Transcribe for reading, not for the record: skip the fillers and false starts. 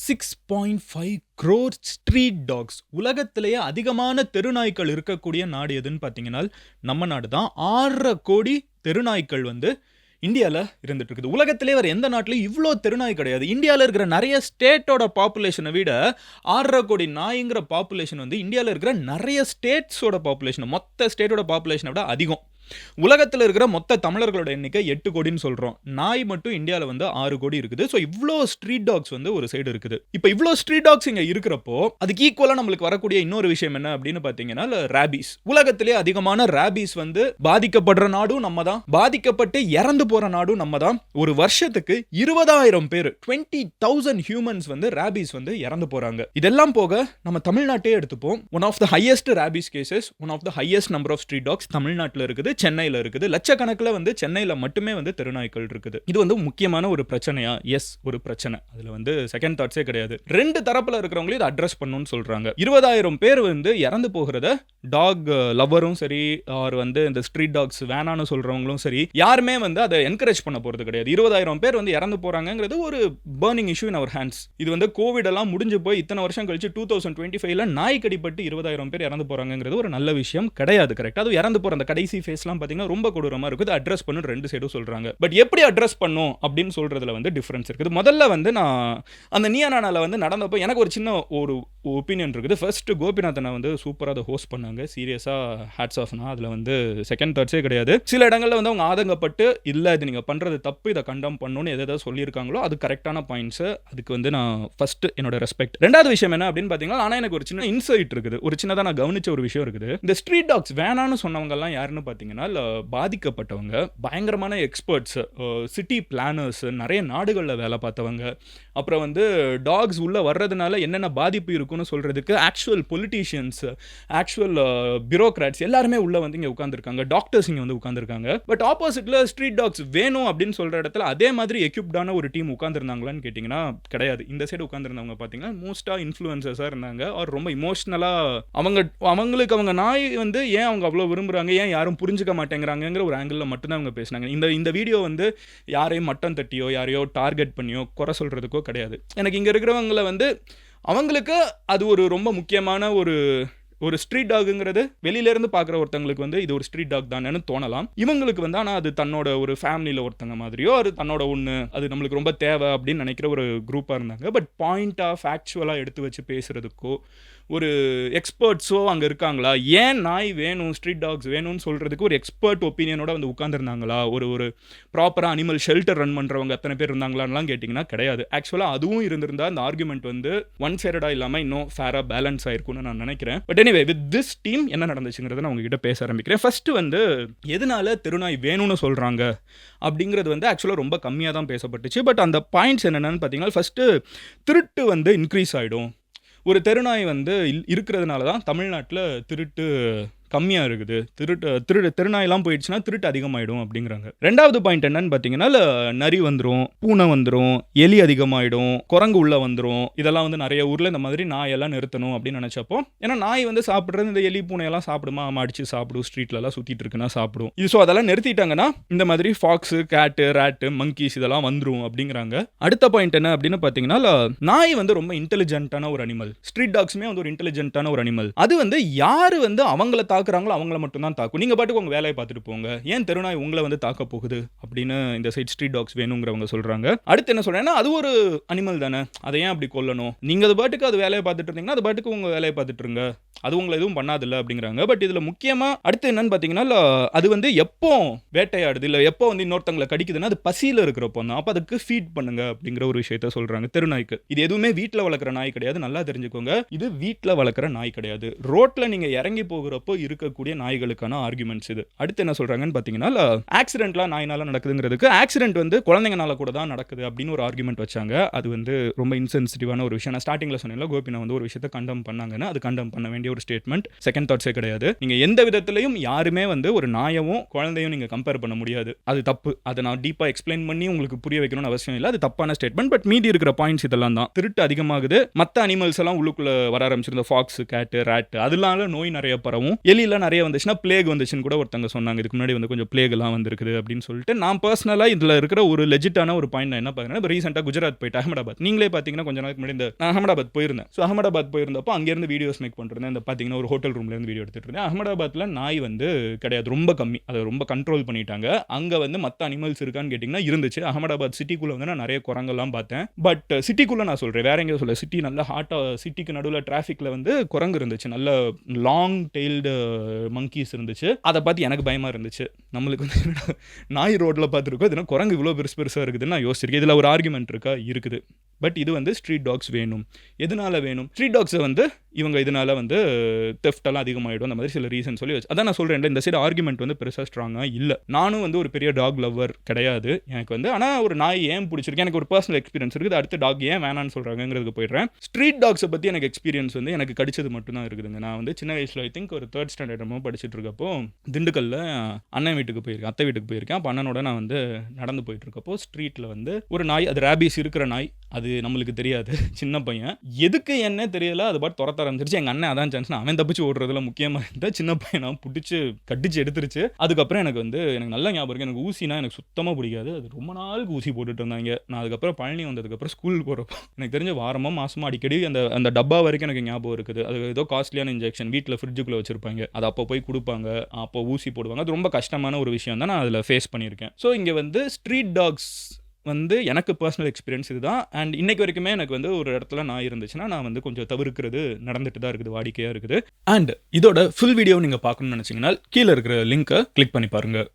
6.5 crore street dogs. உலகத்திலேயே அதிகமான தெருநாய்க்கள் இருக்கக்கூடிய நாடு எதுன்னு பார்த்தீங்கன்னா, நம்ம நாடு தான். 6.5 கோடி தெருநாய்க்கள் வந்து இந்தியால இருந்துட்டு இருக்குது. உலகத்திலே வேற எந்த நாட்டிலயும் இவ்ளோ தெருநாய் கிடையாது. இந்தியால இருக்கிற நெறைய ஸ்டேட்டோட பாப்புலேஷன விட 6.5 கோடி நாய்ங்கிற பாப்புலேஷன் வந்து இந்தியால இருக்கிற நெறைய ஸ்டேட்ஸோட பாப்புலேஷன், மொத்த ஸ்டேட்டோட பாப்புலேஷன விட அதிகம். உலகத்துல இருக்கிற மொத்த தமிழர்களோட எண்ணிக்கை 8 கோடின்னு சொல்றோம். நாய் மட்டும் இந்தியால வந்து 6 கோடி இருக்குது. ஸோ இவ்ளோ ஸ்ட்ரீட் டாக்ஸ் வந்து ஒரு சைடு இருக்குது. இப்ப இவ்ளோ ஸ்ட்ரீட் டாக்ஸ் இங்க இருக்கிறப்போ, அதுக்கு ஈக்குவலா நம்மளுக்கு வரக்கூடிய இன்னொரு விஷயம் என்ன அப்படின்னு பார்த்தீங்கன்னா, ராபீஸ். உலகத்திலேயே அதிகமான ராபீஸ் வந்து பாதிக்கப்படுற நாடும் நம்ம தான். பாதிக்கப்பட்டு இறந்து போற நாடும் நம்ம தான். ஒரு வருஷத்துக்கு 20,000 பேரு 20,000 ஹியூமன்ஸ் வந்து ராபீஸ் வந்து இறந்து போறாங்க. இதெல்லாம் போக நம்ம தமிழ்நாட்டையே எடுத்துப்போம். One of the highest rabies cases, one of the highest number of street dogs தமிழ்நாட்டுல இருக்குது, சென்னையில இருக்குது. லட்சக்கணக்கில் வந்து சென்னையில மட்டுமே வந்து தெருநாய்க்கள் இருக்குது. இது வந்து முக்கியமான ஒரு பிரச்சனையா? எஸ், ஒரு பிரச்சனை. அதுல வந்து செகண்ட் தாட்ஸே கிடையாது. ரெண்டு தரப்புல இருக்கிறவங்களும் இதை அட்ரஸ் பண்ணணும்னு சொல்றாங்க. 20,000 பேர் வந்து இறந்து போகிறத டாக் லவ்வரும் சரி, ஆர் வந்து இந்த ஸ்ட்ரீட் டாக்ஸ் வேணான்னு சொல்றவங்களும் சரி, யாருமே வந்து அதை என்கரேஜ் பண்ண போறது கிடையாது. 20,000 பேர் வந்து இறந்து போறாங்கிறது ஒரு burning issue in our hands. இது வந்து கோவிட் எல்லாம் முடிஞ்சு போய் இத்தனை வருஷம் கழிச்சு 2025ல நாய் கடிப்பட்டு 20,000 பேர் இறந்து போறாங்கிறது ஒரு நல்ல விஷயம் கிடையாது. கரெக்ட். அது இறந்து போற அந்த கடைசி ஃபேஸ் பாத்தீங்கன்னா ரொம்ப கொடூரமா இருக்குது. அட்ரஸ் பண்ணு ரெண்டு சைடும் சொல்றாங்க. பட் எப்படி அட்ரஸ் பண்ணும் அப்படின்னு சொல்றதுல வந்து டிஃபரன்ஸ் இருக்குது. முதல்ல வந்து நான் அந்த நீயா நானால வந்து நடந்தப்போ எனக்கு ஒரு சின்ன ஒரு ஒப்பீனியன் இருக்குது. ஃபர்ஸ்ட் கோபிநாதனை வந்து சூப்பரா அதை ஹோஸ்ட் பண்ணாங்க. சீரியஸா ஹேட்ஸ் ஆஃப்னா. அதுல வந்து செகண்ட் தாட்ஸே கிடையாது. சில இடங்கள்ல வந்து அவங்க ஆதங்கப்பட்டு இல்ல இது நீங்க பண்றது தப்பு, இதை கண்டம் பண்ணணும்னு எதை சொல்லியிருக்காங்களோ அது கரெக்டான பாயிண்ட்ஸ். அதுக்கு வந்து நான் ஃபர்ஸ்ட் என்னோட ரெஸ்பெக்ட். ரெண்டாவது விஷயம் என்ன அப்படின்னு பாத்தீங்கன்னா, ஆனா எனக்கு ஒரு சின்ன இன்சைட் இருக்குது. ஒரு சின்னதா நான் கவனிச்ச ஒரு விஷயம் இருக்குது. இந்த ஸ்ட்ரீட் டாக்ஸ் வேணான்னு சொன்னவங்க எல்லாம் யாருன்னு பாத்தீங்கன்னா, பாதிக்கப்பட்டவங்க, பயங்கரமான எக்ஸ்பர்ட்ஸ், சிட்டி பிளானர்ஸ், நிறைய நாடுகளில் வேலை பார்த்தவங்க, அப்புறம் வந்து டாக்ஸ் உள்ள வர்றதுனால என்னென்ன பாதிப்பு இருக்குன்னு சொல்றதுக்கு ஆக்சுவல் பொலிட்டீஷியன்ஸ், ஆக்சுவல் பியூரோக்ராட்ஸ் எல்லாருமே உள்ள வந்து இங்கே உட்காந்துருக்காங்க. டாக்டர்ஸ் இங்கே வந்து உட்காந்துருக்காங்க. பட் ஆப்போசிட்ல ஸ்ட்ரீட் டாக்ஸ் வேணும் அப்படின்னு சொல்ற இடத்துல அதே மாதிரி எக்யூப்டான ஒரு டீம் உட்காந்துருந்தாங்களான்னு கேட்டிங்கன்னா கிடையாது. இந்த சைடு உட்காந்துருந்தவங்க பார்த்தீங்கன்னா மோஸ்டா இன்ஃப்ளூயன்சர்ஸாக இருந்தாங்க. அவர் ரொம்ப இமோஷனலாக அவங்களுக்கு அவங்க நாய் வந்து ஏன் அவங்க அவ்வளோ விரும்புகிறாங்க, ஏன் யாரும் புரிஞ்சுக்க மாட்டேங்கிறாங்கிற ஒரு ஆங்கிளில் மட்டும்தான் அவங்க பேசினாங்க. இந்த வீடியோ வந்து யாரையும் மட்டம் தட்டியோ யாரையோ டார்கெட் பண்ணியோ குறை சொல்றதுக்கோ கிடையாது. எனக்கு இங்கே இருக்கிறவங்கள வந்து அவங்களுக்கு அது ஒரு ரொம்ப முக்கியமான ஒரு ஸ்ட்ரீட் டாக்ங்கிறது வெளியிலேருந்து பார்க்குற ஒருத்தங்களுக்கு வந்து இது ஒரு ஸ்ட்ரீட் டாக் தானேன்னு தோணலாம். இவங்களுக்கு வந்து ஆனால் அது தன்னோட ஒரு ஃபேமிலியில் ஒருத்தங்க மாதிரியோ அது தன்னோட ஒன்று, அது நம்மளுக்கு ரொம்ப தேவை அப்படின்னு நினைக்கிற ஒரு குரூப்பாக இருந்தாங்க. பட் பாயிண்டாக ஃபேக்சுவலாக எடுத்து வச்சு பேசுகிறதுக்கோ ஒரு எக்ஸ்பர்ட்ஸோ அங்கே இருக்காங்களா? ஏன் நாய் வேணும், ஸ்ட்ரீட் டாக்ஸ் வேணும்னு சொல்கிறதுக்கு ஒரு எக்ஸ்பர்ட் ஒப்பீனியனோட வந்து உட்காந்துருந்தாங்களா? ஒரு ப்ராப்பராக அனிமல் ஷெல்டர் ரன் பண்ணுறவங்க எத்தனை பேர் இருந்தாங்களான்லாம் கேட்டிங்கன்னா கிடையாது. ஆக்சுவலாக அதுவும் இருந்திருந்தால் அந்த ஆர்குமெண்ட் வந்து ஒன் சைடடாக இல்லாமல் இன்னும் ஃபேராக பேலன்ஸ் ஆயிருக்கும்னு நான் நினைக்கிறேன். But anyway with this team என்ன நடந்துச்சுங்கிறத நான் உங்ககிட்ட பேச ஆரம்பிக்கிறேன். ஃபர்ஸ்ட் வந்து எதனால தெருநாய் வேணும்னு சொல்கிறாங்க அப்படிங்கிறது வந்து ஆக்சுவலாக ரொம்ப கம்மியாக தான் பேசப்பட்டுச்சு. பட் அந்த பாயிண்ட்ஸ் என்னென்னு பார்த்தீங்கன்னா, ஃபஸ்ட்டு திருட்டு வந்து இன்க்ரீஸ் ஆகிடும். ஒரு தெருநாய் வந்து இருக்கிறதுனால தான் தமிழ்நாட்டில் திருட்டு கம்மியாக இருக்குது. தெருநாயெல்லாம் போயிடுச்சுன்னா திருட்டு அதிகமாகிடும் அப்படிங்கிறாங்க. ரெண்டாவது பாயிண்ட் என்னன்னு பார்த்தீங்கன்னா, நரி வந்துடும், பூனை வந்துடும், எலி அதிகமாகிடும், குரங்கு உள்ள வந்துடும். இதெல்லாம் வந்து நிறைய ஊரில் இந்த மாதிரி நாயெல்லாம் நிறுத்தணும் அப்படின்னு நினச்சப்போ, ஏன்னா நாய் வந்து சாப்பிட்றது இந்த எலி பூனையெல்லாம் சாப்பிடுமா, அடிச்சு சாப்பிடும், ஸ்ட்ரீட்லலாம் சுற்றிட்டு இருக்குன்னா சாப்பிடும். இது ஸோ அதெல்லாம் நிறுத்திட்டாங்கன்னா இந்த மாதிரி ஃபாக்ஸு, கேட்டு, ரேட்டு, மங்கீஸ் இதெல்லாம் வந்துடும் அப்படிங்கிறாங்க. அடுத்த பாயிண்ட் என்ன அப்படின்னு பார்த்தீங்கன்னா, நாய் வந்து ரொம்ப இன்டெலிஜென்ட்டான ஒரு அனிமல். ஸ்ட்ரீட் டாக்ஸுமே வந்து ஒரு இன்டெலிஜென்ட்டான ஒரு அனிமல். அது வந்து யார் வந்து அவங்கள தாக்குறாங்களோ அவங்கள மட்டும் தான் தாக்கும். நீங்க பாட்டுக்கு உங்க வேலையை பார்த்துட்டு போங்க, ஏன் தெருநாய் உங்களை வந்து தாக்க போகுது அப்படின்னு இந்த சைட் ஸ்ட்ரீட் டாக்ஸ் வேணுங்கிறவங்க சொல்றாங்க. அடுத்து என்ன சொல்றேன்னா, அது ஒரு அனிமல் தானே, அதை ஏன் அப்படி கொல்லணும்? நீங்க அது பாட்டுக்கு அது வேலையை பார்த்துட்டு இருந்தீங்கன்னா அது பாட்டுக்கு உங்க வேலையை பார்த்துட்டு இருங்க, அது உங்களை எதுவும் பண்ணாதில்ல அப்படிங்கிறாங்க. பட் இதுல முக்கியமா அடுத்து என்னன்னு பார்த்தீங்கன்னா, அது வந்து எப்போ வேட்டையாடுது இல்லை எப்போ வந்து இன்னொருத்தங்களை கடிக்குதுன்னா அது பசியில் இருக்கிறப்போ தான். அப்போ அதுக்கு ஃபீட் பண்ணுங்க அப்படிங்கிற ஒரு விஷயத்த சொல்றாங்க தெருநாய்க்கு. இது எதுவுமே வீட்டில் வளர்க்குற நாய் கிடையாது, நல்லா தெரிஞ்சுக்கோங்க. இது வீட்டில் வளர்க்குற நாய் கிடையாது. ரோட்ல நீங்க இறங்கி போகிறப்போ இருக்கக்கூடிய நாய்களுக்கான ஆர்குமெண்ட்ஸ் இது. அடுத்து என்ன சொல்றாங்கன்னு பார்த்தீங்கன்னா, ஆக்சிடென்ட்லாம் நாயினால நடக்குதுங்கிறதுக்கு ஆக்சிடென்ட் வந்து குழந்தைங்கனால கூட தான் நடக்குது அப்படின்னு ஒரு ஆர்குமெண்ட் வச்சாங்க. அது வந்து ரொம்ப இன்சென்சிட்டிவான ஒரு விஷயம். நான் ஸ்டார்டிங்ல சொன்னேன்ல, கோபினா வந்து ஒரு விஷயத்தை கண்டம் பண்ணாங்கன்னு, அது கண்டம் பண்ண வேண்டிய ஒரு ஸ்டேட்மெண்ட். செகண்ட் தாட்ஸே கிடையாது. நீங்க எந்த விதத்திலையும் யாருமே வந்து ஒரு நாயவும் குழந்தையும் நீங்க கம்பேர் பண்ண முடியாது. அது தப்பு. அதை நான் டீப்பா எக்ஸ்பிளைன் பண்ணி உங்களுக்கு புரிய வைக்கணும்னு அவசியம் இல்லை. அது தப்பான ஸ்டேட்மெண்ட். பட் மீதி இருக்கிற பாயிண்ட்ஸ் இதெல்லாம் தான். திருட்டு அதிகமாகுது, மற்ற அனிமல்ஸ் எல்லாம் உள்ளுக்குள்ள வர ஆரம்பிச்சிருந்த ஃபாக்ஸ், கேட்டு, ரேட், அதனால நோய் நிறைய பரவும். எலிலாம் நிறைய வந்துச்சுன்னா பிளேக் வந்துச்சுன்னு கூட ஒருத்தங்க சொன்னாங்க. இதுக்கு முன்னாடி வந்து கொஞ்சம் பிளேக்லாம் வந்திருக்குது அப்படின்னு சொல்லிட்டு. நான் பர்சனலா இதுல இருக்கிற ஒரு லெஜிட்டான ஒரு பாயிண்ட் நான் என்ன பார்க்குறேன்னா, இப்போ ரீசெண்டா குஜராத் போயிட்டு அகமதாபாத் நீங்களே பார்த்தீங்கன்னா கொஞ்ச நாளைக்கு முன்னாடி நான் அகமதாபாத் போயிருந்தேன். ஸோ அகமதாபாத் போயிருந்தப்போ அங்கேருந்து வீடியோஸ் மேக் பண்ணிருந்தேன். இந்த பார்த்தீங்கன்னா ஒரு ஹோட்டல் ரூம்ல இருந்து வீடியோ எடுத்துட்டு இருந்தேன். அகமதாபாத்ல நாய் வந்து கிடையாது, ரொம்ப கம்மி, அதை ரொம்ப கண்ட்ரோல் பண்ணிட்டாங்க. அங்க வந்து மற்ற அனிமல்ஸ் இருக்கான்னு கேட்டிங்கன்னா இருந்துச்சு. அகமதாபாத் சிட்டிக்குள்ள வந்து நான் நிறைய குரங்கெல்லாம் பார்த்தேன். பட் சிட்டிக்குள்ள நான் சொல்றேன், வேற எங்கேயும் சொல்ல. சிட்டி நல்லா ஹாட்டா, சிட்டிக்கு நடுவில் டிராஃபிக்ல வந்து குரங்கு இருந்துச்சு, நல்ல லாங் டெய்ல்டு மங்கீஸ் இருந்துச்சு. அதை பார்த்து எனக்கு பயமா இருந்துச்சு. நம்மளுக்கு வந்து நாய் ரோட்ல பார்த்துருக்கோம், இதுனா குரங்கு இவ்வளோ பெருசு பெருசாக இருக்குதுன்னு நான் யோசிச்சிருக்கேன். இதில் ஒரு ஆர்குமெண்ட் இருக்கா? இருக்குது. பட் இது வந்து ஸ்ட்ரீட் டாக்ஸ் வேணும். எதனால வேணும்? ஸ்ட்ரீட் டாக்ஸை வந்து இவங்க இதனால வந்து தெஃப்டெல்லாம் அதிகமாகிடும், அந்த மாதிரி சில ரீசன் சொல்லி வச்சு. அதான் நான் சொல்கிறேன், இந்த சைடு ஆர்குமெண்ட் வந்து பெருசாக ஸ்ட்ராங்காக இல்லை. நானும் வந்து ஒரு பெரிய டாக் லவ்வர் கிடையாது எனக்கு வந்து. ஆனால் ஒரு நாய் ஏன் பிடிச்சிருக்கு, எனக்கு ஒரு பர்சனல் எக்ஸ்பீரியன்ஸ் இருக்குது. அடுத்த டாக் ஏன் வேணான்னு சொல்கிறாங்கிறதுக்கு போயிடுறேன். ஸ்ட்ரீட் டாக்ஸை பற்றி எனக்கு எக்ஸ்பீரியன்ஸ் வந்து எனக்கு கடிச்சது மட்டும்தான் இருக்குதுங்க. நான் வந்து சின்ன வயசில் ஐ திங்க் ஒரு 3rd ஸ்டாண்டர்ட் படிச்சுட்டு இருக்கப்போ திண்டுக்கல்ல அண்ணன் வீட்டுக்கு போயிருக்கேன், அத்தை வீட்டுக்கு போயிருக்கேன். அப்போ அண்ணனோட நான் வந்து நடந்து போயிட்டு இருக்கப்போ ஸ்ட்ரீட்டில் வந்து ஒரு நாய், அது ரேபீஸ் இருக்கிற நாய், அது நம்மளுக்கு தெரியாது, சின்ன பையன், எதுக்கு என்ன தெரியல, அது பாட்டு துரத்த ஆரம்பிச்சிருச்சு. எங்கள் அண்ணன் அதான் சான்ஸ், அவன் தப்பிச்சு ஓடுறதுல முக்கியமாக இருந்தால் சின்ன பையனை பிடிச்சி கடிச்சு எடுத்துருச்சு. அதுக்கப்புறம் எனக்கு வந்து எனக்கு நல்ல ஞாபகம் இருக்குது, எனக்கு ஊசினா எனக்கு சுத்தமாக பிடிக்காது. அது ரொம்ப நாளுக்கு ஊசி போட்டுட்டு இருந்தாங்க. நான் அதுக்கப்புறம் பழனி வந்ததுக்கப்புறம் ஸ்கூல் போகிறப்போ எனக்கு தெரிஞ்ச வாரமோ மாதமோ அடிக்கடி அந்த டப்பா வரைக்கும் எனக்கு ஞாபகம் இருக்குது. அது ஏதோ காஸ்ட்லியான இன்ஜெக்ஷன் வீட்டில் ஃப்ரிட்ஜுக்குள்ளே வச்சிருப்பாங்க, அது அப்போ போய் கொடுப்பாங்க, அப்போ ஊசி போடுவாங்க. அது ரொம்ப கஷ்டமான ஒரு விஷயம் தான், நான் அதில் ஃபேஸ் பண்ணியிருக்கேன். ஸோ இங்கே வந்து ஸ்ட்ரீட் டாக்ஸ் வந்து எனக்கு பர்சனல் எக்ஸ்பீரியன்ஸ் இதுதான். அண்ட் இன்னைக்கு வரைக்குமே எனக்கு வந்து ஒரு இடத்துல நான் இருந்துச்சுன்னா நான் வந்து கொஞ்சம் தவிர்க்கிறது நடந்துட்டு தான் இருக்குது, வாடிக்கையாக இருக்குது. அண்ட் இதோட ஃபுல் வீடியோ நீங்கள் பார்க்கணும்னு நினச்சிங்கன்னா கீழே இருக்கிற லிங்கை கிளிக் பண்ணி பாருங்கள்.